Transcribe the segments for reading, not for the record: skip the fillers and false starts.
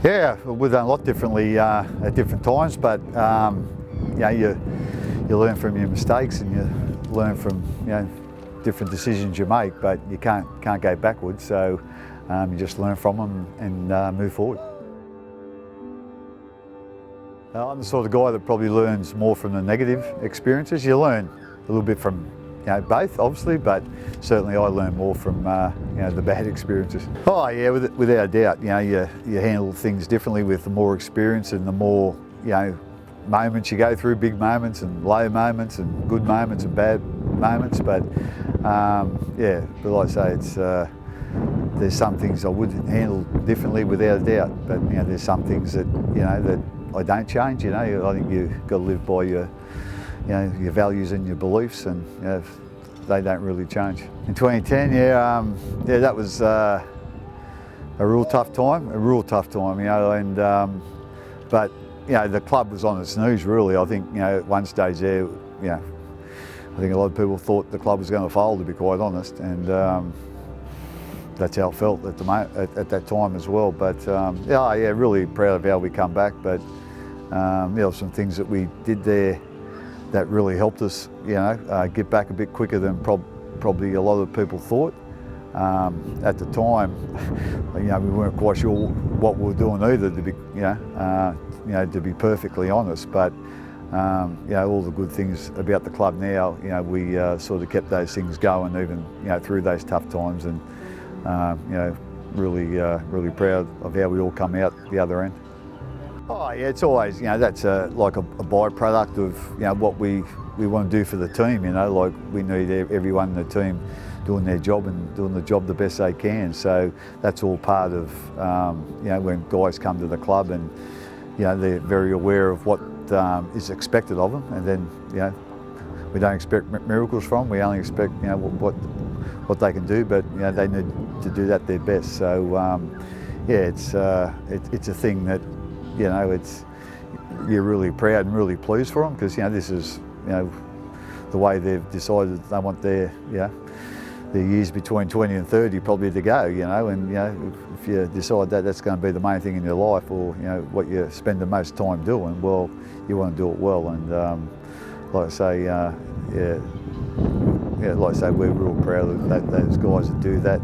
Yeah, we've done a lot differently at different times, but you learn from your mistakes and you learn from different decisions you make, but you can't go backwards. So you just learn from them and move forward. I'm the sort of guy that probably learns more from the negative experiences. You learn a little bit from both, obviously, but certainly I learn more from the bad experiences. Oh yeah, without a doubt. You handle things differently with the more experience and the more moments you go through, big moments and low moments and good moments and bad moments. But but like I say, it's there's some things I would handle differently without a doubt. But there's some things that that I don't change. I think you've got to live by your values and your beliefs, and they don't really change. In 2010, that was a real tough time, and but the club was on its knees really. I think at one stage there, I think a lot of people thought the club was going to fold, to be quite honest, and that's how it felt at that time as well. But really proud of how we come back. But some things that we did there that really helped us, get back a bit quicker than probably a lot of people thought. At the time, we weren't quite sure what we were doing either, to be perfectly honest. But all the good things about the club now, we sort of kept those things going even through those tough times, and really proud of how we all come out the other end. Oh yeah, it's always that's like a byproduct of what we want to do for the team. Like we need everyone in the team doing their job and doing the job the best they can. So that's all part of when guys come to the club, and they're very aware of what is expected of them, and then we don't expect miracles from. We only expect what they can do, but they need to do that their best. So it's a thing that you're really proud and really pleased for them, because this is the way they've decided they want their years between 20 and 30 probably to go, and if you decide that that's going to be the main thing in your life, or what you spend the most time doing, well, you want to do it well. And like I say, like I say, we're real proud of those guys that do that,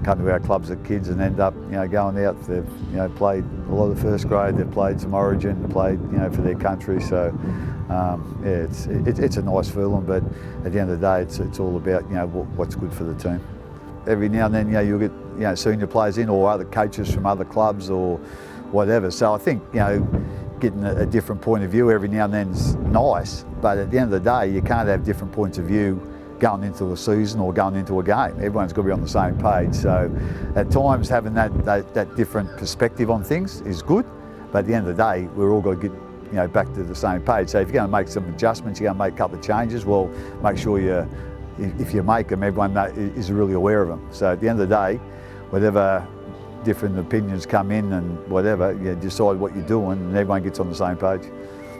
come to our clubs as kids and end up going out. They've played a lot of first grade, they've played some Origin, played for their country. So it's a nice feeling, but at the end of the day, it's all about what's good for the team. Every now and then you'll get senior players in, or other coaches from other clubs or whatever. So I think getting a different point of view every now and then is nice, but at the end of the day, you can't have different points of view going into a season or going into a game. Everyone's got to be on the same page. So at times having that different perspective on things is good, but at the end of the day, we're all got to get back to the same page. So if you're going to make some adjustments, you're going to make a couple of changes, well, make sure if you make them, everyone is really aware of them. So at the end of the day, whatever different opinions come in and whatever, you decide what you're doing, and everyone gets on the same page.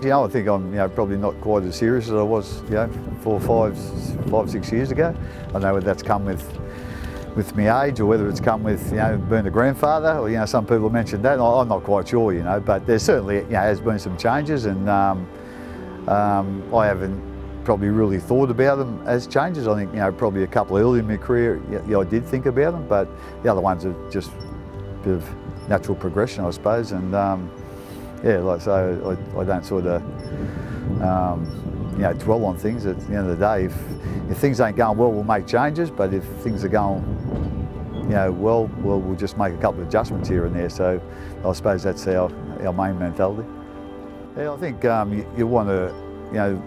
I think I'm probably not quite as serious as I was 5, 6 years ago. I don't know whether that's come with my age, or whether it's come with being a grandfather, or some people mentioned that. I'm not quite sure, but there certainly has been some changes, and I haven't probably really thought about them as changes. I think probably a couple early in my career I did think about them, but the other ones are just a bit of natural progression, I suppose. And like I say, I don't sort of dwell on things. At the end of the day, if things ain't going well, we'll make changes, but if things are going well, we'll just make a couple of adjustments here and there. So I suppose that's our main mentality. Yeah, I think you want to,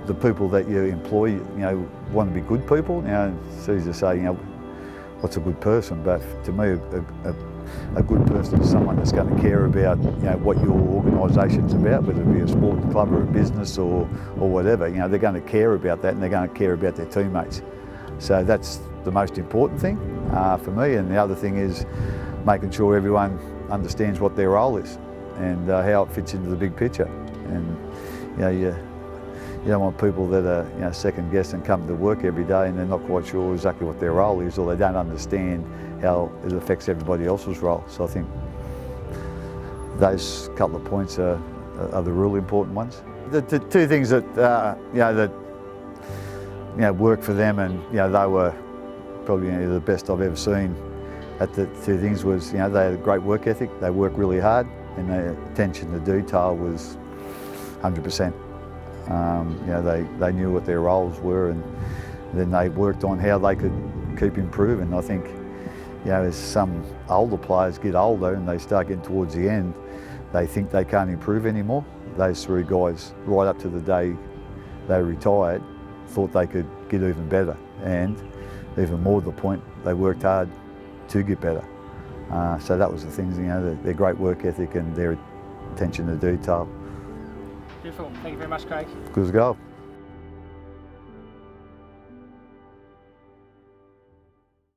the people that you employ, want to be good people. It's easy to say, what's a good person, but to me, a good person is someone that's going to care about what your organisation's about, whether it be a sport club or a business or whatever. They're going to care about that, and they're going to care about their teammates. So that's the most important thing for me. And the other thing is making sure everyone understands what their role is and how it fits into the big picture. And you don't want people that are second guessed and come to work every day and they're not quite sure exactly what their role is, or they don't understand how it affects everybody else's role. So I think those couple of points are the really important ones. The two things that worked for them, and they were probably the best I've ever seen at the two things was, they had a great work ethic. They worked really hard, and their attention to detail was 100%. They knew what their roles were, and then they worked on how they could keep improving. I think, as some older players get older and they start getting towards the end, they think they can't improve anymore. Those three guys, right up to the day they retired, thought they could get even better, and even more to the point, they worked hard to get better. So that was the things, their great work ethic and their attention to detail. Beautiful. Thank you very much, Craig. Good as gold.